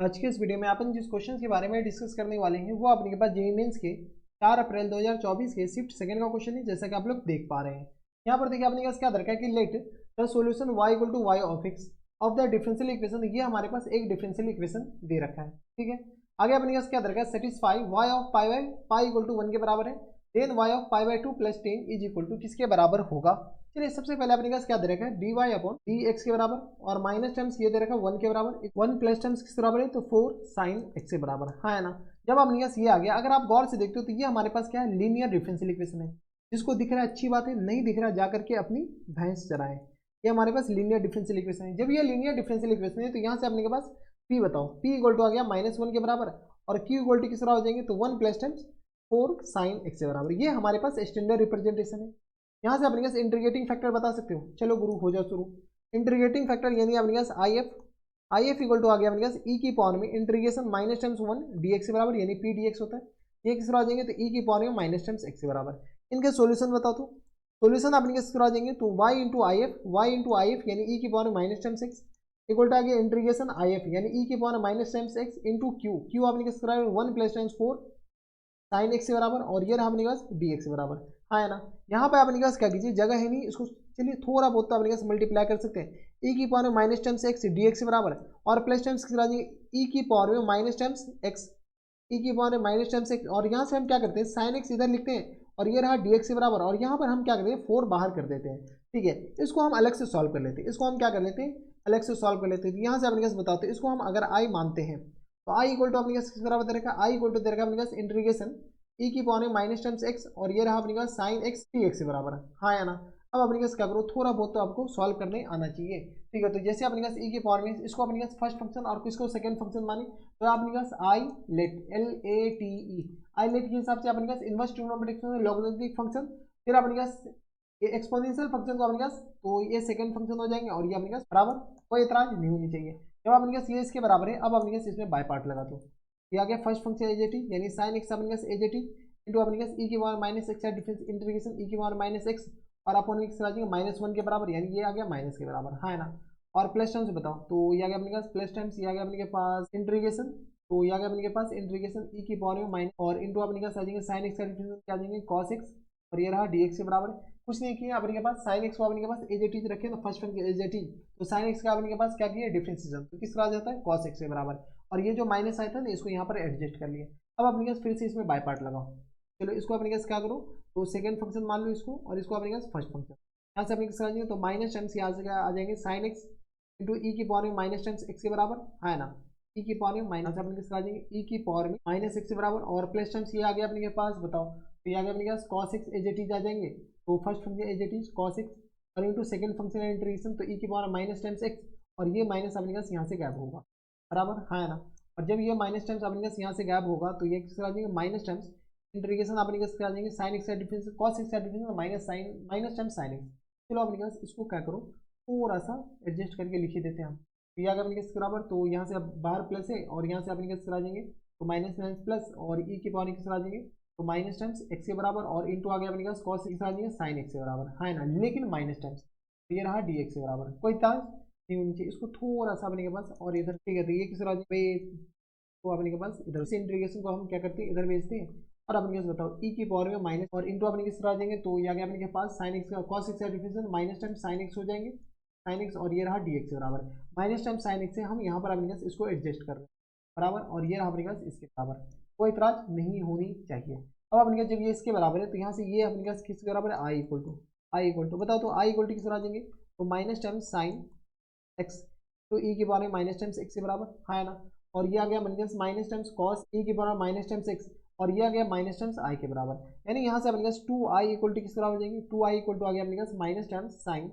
आज के इस वीडियो में अपन जिस क्वेश्चन के बारे में डिस्कस करने वाले हैं वो अपने के पास जेईई मेंस के 4 अप्रैल 2024 के शिफ्ट सेकंड का क्वेश्चन है, जैसा कि आप लोग देख पा रहे हैं। यहाँ पर देखिए अपने पास क्या दरकार है कि let the solution y equal to y of x of the differential equation. ये हमारे पास एक डिफरेंशियल इक्वेशन दे रखा है, ठीक है। आगे अपने पास क्या दरकार है, satisfy y of pi by pi equal to 1 के बराबर है, then y of pi by 2 plus 10 is equal to किसके बराबर होगा। चलिए सबसे पहले अपने पास क्या दे रखा है, d y upon d x के बराबर, और माइनस टर्म्स ये दे रखा है 1 के बराबर, 1 प्लस टर्म्स किस बराबर है तो 4 साइन एक्स के बराबर, हाँ है ना। जब अपने पास ये आ गया, अगर आप गौर से देखते हो तो ये हमारे पास क्या है, लीनियर डिफरेंशियल इक्वेशन है। जिसको दिख रहा है अच्छी बात है, नहीं दिख रहा जाकर के अपनी भैंस चराए। ये हमारे पास लीनियर डिफरेंशियल इक्वेशन है। जब ये लीनियर डिफरेंशियल इक्वेशन है तो यहाँ से अपने के पास पी बताओ, पी इक्वल टू आ गया -1 के बराबर, और क्यू इक्वल टू किस बराबर हो जाएंगे तो 1 प्लस टाइम्स 4 साइन एक्स के बराबर। ये हमारे पास स्टैंडर्ड रिप्रेजेंटेशन है। यहाँ से अपने पास इंटीग्रेटिंग फैक्टर बता सकते हो। चलो गुरु हो जाओ शुरू। इंटीग्रेटिंग फैक्टर यानी अपने पास आई एफ इक्वल टू आ गया अपने पास ई की पावर में integration minus times 1 D x के बराबर, यानी पी डी एक्स होता है। ये किस आ जाएंगे तो ई की पावर में माइनस टाइम्स एक्स के बराबर। इनके सोल्यूशन बताओ तो सोल्यूशन अपने किस आ जाएंगे तो वाई इंटू आई एफ यानी ई की पावर में minus times x equal to आ गया इंटीग्रेशन आई एफ यानी ई की पावर में minus times x into Q, Q अपने किस 1 प्लस टाइम्स 4 साइन एक्स के बराबर, और ये रहा अपने पास डी एक्स के बराबर, हाँ है ना। यहाँ पे अपने पास क्या कीजिए, जगह है नहीं, इसको चलिए थोड़ा बहुत तो अपने पास मल्टीप्लाई कर सकते हैं। ई की पावर में minus times x D x के बराबर, और प्लस टाइम्स किस ई की पावर में माइनस टाइम्स एक्स, ई की पावर में माइनस टाइम्स एक्स, और यहाँ से हम क्या करते हैं साइन एक्स इधर लिखते हैं, और ये रहा डी एक्स के बराबर, और यहाँ पर हम क्या करते हैं 4 बाहर कर देते हैं, ठीक है। इसको हम अलग से सॉल्व कर लेते हैं, इसको हम क्या कर लेते हैं अलग से सॉल्व कर लेते हैं। यहाँ से अपने पास बताते हैं, इसको हम अगर आई मानते हैं तो आई इक्वल टू अपने पास किस बराबर दे रखा है, आई इक्वल टू दे रखा है अपने पास इंटीग्रेशन ई की पावर में माइनस टाइम्स एक्स, और ये रहा अपने पास साइन एक्स टी एक्स के बराबर, हाँ या ना। अब अपने पास क्या करो, थोड़ा बहुत तो आपको सॉल्व करने आना चाहिए, ठीक है। तो जैसे अपने पास ई की पावर में इसको अपने पास फर्स्ट फंक्शन और किसको सेकंड फंक्शन माने, तो अपने पास I late L A T E, I late के हिसाब से अपने पास inverse trigonometric function, logarithmic function, फिर अपने पास ये एक्सपोनेंशियल फंक्शन को अपने पास, तो ये सेकंड फंक्शन हो जाएंगे, और ये अपने पास बराबर, कोई एतराज नहीं होनी चाहिए। जब अपने पास ये इसके बराबर है, अब अपने पास इसमें बाय पार्ट लगा दो। ये आ गया फर्स्ट फंक्शन एजेटी यानी साइन एक्स अपने पास एजेटी इंटू अपने पास ई की पावर माइनस एक्स का डिफरेंस इंटीग्रेशन ई की पावर माइनस एक्स, और अपन एक्स आ जाएगा -1 के बराबर, यानी ये आ गया माइनस के बराबर, हाँ है ना। और प्लस टर्म्स बताओ, तो ये आ गया अपने पास प्लस टर्म्स, ये आ गया अपने के पास इंटीग्रेशन, तो ये आ गया अपने के पास इंटीग्रेशन ई की पावर में माइनस, और इंटू अपने पास आ जाएंगे साइन एक्स का डिफरेंस क्या आ जाएंगे कॉस एक्स, और ये रहा डी एक्स के बराबर। कुछ नहीं किया अपने के पास, साइन एक्स को अपने के पास एजेटी रखे ना फर्स्ट फंक्शन एजेटी, तो साइन एक्स का अपने के पास क्या किया डिफरेंशिएशन, तो किस तरह आ जाता है कॉस एक्स के बराबर, और ये जो माइनस आया था ना इसको यहाँ पर एडजस्ट कर लिया। अब अपने पास फिर से इसमें बाय पार्ट लगाओ। चलो इसको अपने पास क्या करो, तो सेकंड फंक्शन मान लो इसको, और इसको अपने पास फर्स्ट फंक्शन, यहाँ से अपने किस आ जाएंगे तो माइनस टाइम्स यहाँ से आ जाएंगे साइन एक्स इंटू ई की पावर में माइनस टाइम्स एक्स के बराबर, है ना। ई की पावर में माइनस अपने किस आ जाएंगे ई की पावर में माइनस एक्स के बराबर, और प्लस टाइम्स ये आ गया अपने के पास बताओ, तो ये आ गया अपने पास कॉस एक्स एजेटीज आ जाएंगे, तो फर्स्ट फंक्शन एजेटीज कॉस एक्स, और इंटू सेकंड फंक्शन इंटीग्रेशन, तो ई की पावर माइनस टाइम्स एक्स, और ये माइनस अपने पास यहाँ से गैप होगा बराबर, हाँ है ना। और जब ये माइनस टाइम्स अपने पास यहाँ से गैप होगा तो ये किस आ जाएंगे माइनस टाइम्स इंटीग्रेशन अपने पास क्या आ जाएंगे साइन एक्स का डिफरेंस कॉस एक्स का difference minus sine minus times sine x. चलो अपने पास इसको क्या करो, थोड़ा सा एडजस्ट करके लिख ही देते हैं हम। तो ये आ गया अपने पास बराबर, तो यहाँ से अब बाहर प्लस है, और यहाँ से अपने पास आ जाएंगे तो माइनस माइनस प्लस, और ई की पावर किस आ जाएंगे तो माइनस टाइम्स एक्स के बराबर, और इंटू आ गया अपने पास कॉस एक्स आ जाएंगे साइन एक्स के बराबर, है ना, लेकिन माइनस टाइम्स, तो ये रहा डी एक्स के बराबर, कोई ताज नहीं होनी चाहिए। इसको थोड़ा सा अपने के पास और इधर, ठीक है, तो ये किस आ जाएगा तो अपने के पास इधर से इंटीग्रेशन को हम क्या करते हैं इधर भेजते हैं, और अपने पास बताओ ई की पावर में माइनस, और इंटू अपने किस तरह आ जाएंगे तो ये आ गया अपने के पास साइन एक्स का कॉस एक्स का difference minus time sine x हो जाएंगे साइन एक्स, और ये रहा डी एक्स के बराबर, माइनस टाइम साइन एक्स से हम यहाँ पर अपने पास इसको एडजस्ट कर रहे हैं बराबर, और ये रहा अपने पास इसके बराबर, कोई इतराज नहीं होनी चाहिए। अब अपने पास जब ये इसके बराबर है तो यहाँ से ये अपने पास किसके बराबर है आई इक्वल टू बताओ, तो आई इक्वल टू किस तरह आ जाएंगे तो माइनस टाइम साइन एक्स, तो ई की पावर में माइनस टाइम्स एक्स के बराबर, हाँ है ना। और ये आ गया माइनस टाइम्स कॉस ई की पावर माइनस टाइम्स एक्स, और ये आ गया माइनस टाइम्स आई के बराबर, यानी यहाँ से अपने पास 2i इक्वल टू किस तरह हो जाएंगे 2i इक्वल टू आ गया अपने पास minus times sine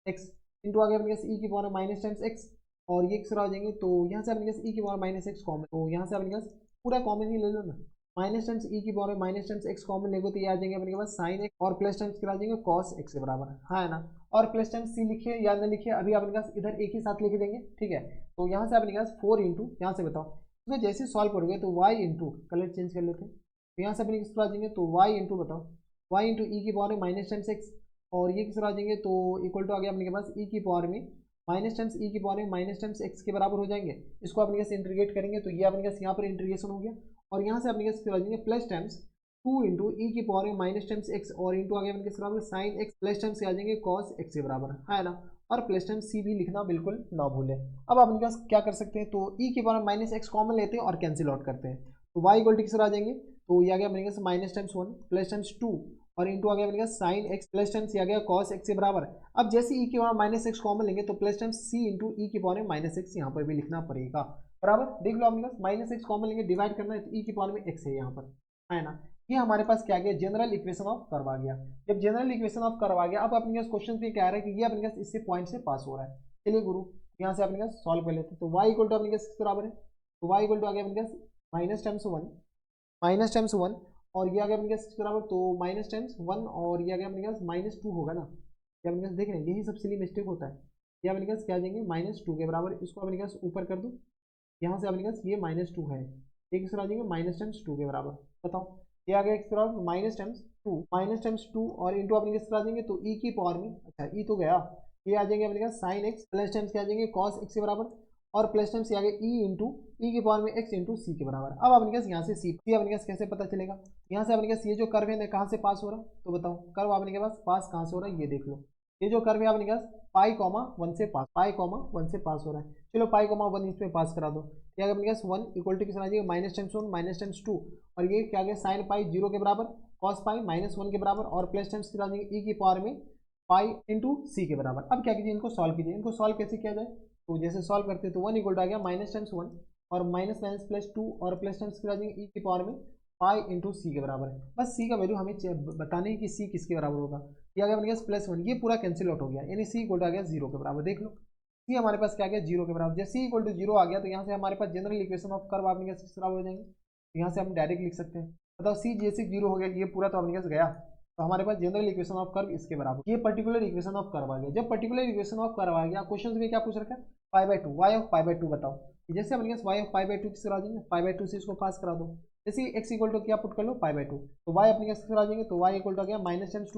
x into आ गया अपने पास ई की पावर माइनस टाइम्स एक्स, और ये किस तरह हो जाएंगे तो यहाँ से अपने पास ई की पावर माइनस एक्स कॉमन, तो यहाँ से अपने पास पूरा कॉमन ही ले लो ना, माइनस टाइम्स ई की power minus times x common लेगो तो ये आ जाएंगे अपने के पास साइन एक्स, और प्लस टाइम्स क्या आ जाएंगे कॉस एक्स के बराबर, हाँ है ना। और प्लस टाइम्स सी लिखिए या ना लिखिए, अभी अपने पास इधर एक ही साथ लिख देंगे, ठीक है। तो यहाँ से अपने पास 4 इंटू यहाँ से बताओ, तो जैसे सॉल्व करोगे तो y इंटू कलर चेंज कर लेते हैं, तो यहाँ से अपने किस तरह आ जाएंगे तो y इंटू बताओ y इंटू ई की पावर में माइनस टाइम्स एक्स, और ये किस तरह आ जाएंगे तो इक्वल टू आ गया अपने के पास ई की पावर में माइनस टाइम्स ई की पावर में माइनस टाइम्स एक्स के बराबर हो जाएंगे। इसको अपने पास इंटीग्रेट करेंगे तो ये अपने पास यहाँ पर इंटीग्रेशन हो गया, और यहाँ से अपने पास आ जाएंगे प्लस टाइम्स 2 इंटू ई की पावर में माइनस टाइम्स एक्स, और इंटू आगे अपने पास बराबर साइन एक्स, प्लस टाइम्स आ जाएंगे कॉस एक्स के बराबर, है ना। और प्लस टाइम्स सी भी लिखना बिल्कुल ना भूलें। अब अपने पास क्या कर सकते हैं, तो ई की पावर में माइनस एक्स कॉमन लेते हैं और कैंसिल आउट करते हैं, तो वाई इक्वल टू किस आ जाएंगे, तो ये आ गया अपने पास माइनस टाइम्स 1 प्लस टाइम्स 2 और इंटू आ गया अपने पास साइन एक्स प्लस टाइम्स आ गया कॉस एक्स के बराबर। अब जैसे ई की पावर माइनस एक्स कॉमन लेंगे तो प्लस टाइम्स सी इंटू ई की पावर में माइनस एक्स यहाँ पर भी लिखना पड़ेगा, बराबर। देख लो अपने पास माइनस एक्स कॉमन लेंगे, डिवाइड करना है तो ई की पावर में एक्स है यहाँ पर, है ना। ये हमारे पास क्या गया, जनरल इक्वेशन ऑफ कर्व आ गया। जब जनरल इक्वेशन ऑफ कर्व आ गया, अब अपने पास क्वेश्चन में क्या आ रहा है कि ये अपने पास इससे पॉइंट से पास हो रहा है। चलिए गुरु यहाँ से अपने पास सॉल्व कर लेते हैं, तो y इक्वल टू अपने पास किस बराबर है, तो y इक्वल टू आ गया अपने पास माइनस टाइम्स 1 और ये आ गया अपने पास किस बराबर, तो माइनस टाइम्स 1 और ये आ गया अपने पास माइनस 2 होगा ना। ये अपने पास देख रहे हैं, यही सब सिली मिस्टेक होता है। ये अपने पास क्या आ जाएंगे माइनस 2 के बराबर, इसको अपने पास ऊपर कर दो, यहाँ से अपने पास ये माइनस 2 है, एक किस आ जाएंगे माइनस टाइम्स 2 के बराबर। बताओ ये आ गया किस बराबर माइनस टाइम्स 2 और इंटू अपने किस आ जाएंगे, तो ई की पावर में, अच्छा ई तो गया, ये आ जाएंगे अपने पास साइन एक्स प्लस टाइम्स क्या आ जाएंगे कॉस एक्स के बराबर, और प्लस टाइम्स ये आ गया ई इंटू ई की पावर में एक्स इंटू सी के बराबर। अब अपने पास यहाँ से सी अपने पास कैसे पता चलेगा, यहाँ से अपने पास ये जो कर्व है कहाँ से पास हो रहा है, तो बताओ कर्व अपने के पास पास कहाँ से हो रहा है, ये देख लो। ये जो कर्व है अपने पास पाई कॉमा 1 से पास हो रहा है। चलो पाई कॉमा 1 इसमें पास करा दो, क्या अपने पास 1 इक्वल टू किस आ जाएगा माइनस टाइम्स 1 माइनस टाइम्स 2 और ये क्या गया साइन पाई 0 के बराबर, कॉस पाई माइनस 1 के बराबर और प्लस टाइम्स किस आ जाएंगे ई की पावर में पाई इंटू सी के बराबर। अब क्या कीजिए, इनको सॉल्व कीजिए। इनको सॉल्व कैसे किया जाए, तो जैसे सॉल्व करते हैं तो 1 इक्वल टू आ गया माइनस टाइम्स 1 और माइनस माइनस प्लस 2 और प्लस टाइम्स किस आ जाएंगे ई की पावर में पाई इंटू सी के बराबर है। बस सी का वैल्यू हमें बताने है कि सी किसके बराबर होगा। ये आ गया अपने पास प्लस 1, ये पूरा कैंसिल आउट हो गया, यानी सी इक्वल टू आ गया 0 के बराबर। देख लो सी हमारे पास क्या आ गया 0 के बराबर। जब सी इक्वल टू 0 आ गया तो यहाँ से हमारे पास जनरल इक्वेशन ऑफ कर्व अपने पास किस बराबर हो जाएंगे, तो यहाँ से हम डायरेक्ट लिख सकते हैं। बताओ सी जैसे 0 हो गया, ये पूरा तो अपने पास गया, तो हमारे पास जनरल इक्वेशन ऑफ कर्व इसके बराबर। ये पर्टिकुलर इक्वेशन ऑफ कर्व आ गया। जब पर्टिकुलर इक्वेशन ऑफ कर्व आ गया, क्वेश्चन में क्या पूछ रखा है पाई/2 वाई ऑफ पाई/2 बताओ। जैसे अपने पास वाई ऑफ पाई/2 किस आ जाएंगे पाई/2 से इसको पास करा दो। जैसे एक्स इक्वल टू क्या पुट कर लो पाई/2, तो वाई अपने पास किस आ जाएंगे, तो वाई इक्वल टू आ गया minus times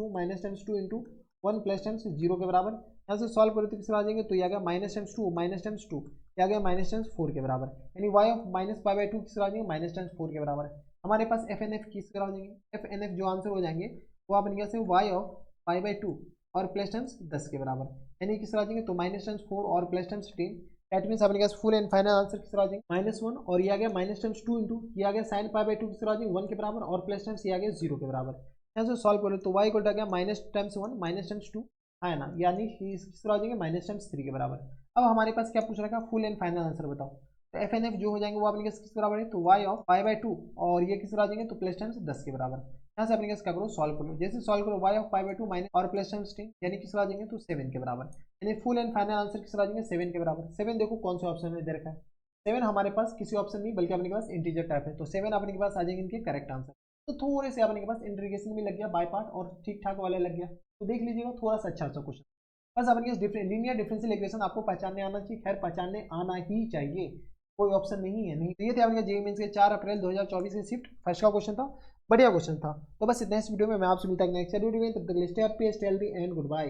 2 into 1 plus times 0 के बराबर। यहाँ से सॉल्व करो तो किस आ जाएंगे, तो ये आ गया माइनस टाइम्स 2 ये आ गया माइनस टाइम्स 4 के बराबर, यानी वाई ऑफ माइनस पाई/2 किस आ जाएंगे माइनस टाइम्स 4 के बराबर है। हमारे पास एफ एन एफ किस करा जाएंगे, एफ एन एफ जो आंसर हो जाएंगे वो आप इनके से वाई ऑफ पाई/2 और प्लस टाइम्स 10 के बराबर, यानी किस आ जाएंगे, तो माइनस टाइम्स 4 और प्लस टाइम्स 10। दैट मीन्स अपने पास फुल एंड फाइनल आंसर किस आ जाएंगे -1 और ये आ गया माइनस टाइम्स 2 इंटू ये आ गया साइन पाई/2 किस आ जाएंगे 1 के बराबर और प्लस टाइम्स ये आ गया 0 के बराबर। यहाँ से सॉल्व करो तो वाई इक्वल टू आ गया माइनस टाइम्स 1 माइनस टाइम्स 2 है ना, यानी किस आ जाएंगे माइनस टाइम्स 3 के बराबर। अब हमारे पास क्या पूछ रखा है फुल एंड फाइनल आंसर बताओ, तो एफ एन एफ जो हो जाएंगे वो अपने पास किस बराबर है, तो वाई ऑफ पाई/2 और ये किस आ जाएंगे, तो प्लस टाइम्स 10 के बराबर। यहाँ से अपने क्या करो सॉल्व करो, जैसे सॉल्व करो वाई ऑफ पाई/2 माइनस और प्लस टाइम्स 10 यानी किस आ जाएंगे, तो 7 के बराबर, यानी फुल एंड फाइनल आंसर किस आ जाएंगे 7 के बराबर। 7 देखो कौन से ऑप्शन में दे रखा है, 7 हमारे पास किसी ऑप्शन नहीं बल्कि अपने पास इंटीजर टाइप है, तो 7 अपने के पास आ जाएंगे इनके करेक्ट आंसर। तो थोड़े से अपने के पास इंटीग्रेशन भी लग गया बाय पार्ट और ठीक ठाक वाला लग गया, तो देख लीजिएगा थोड़ा सा अच्छा क्वेश्चन। बस अपने पास लीनियर डिफरेंशियल इक्वेशन आपको पहचानने आना चाहिए, खैर पहचानने आना ही चाहिए, कोई ऑप्शन नहीं है। नहीं तो ये थे अपने जेईई मेंस के 4 अप्रैल 2024 के शिफ्ट फर्स्ट का क्वेश्चन था, बढ़िया क्वेश्चन था। तो बस इतना इस वीडियो में, मैं आपसे मिलता हूं नेक्स्ट वीडियो में, तब तक stay happy stay healthy and good bye.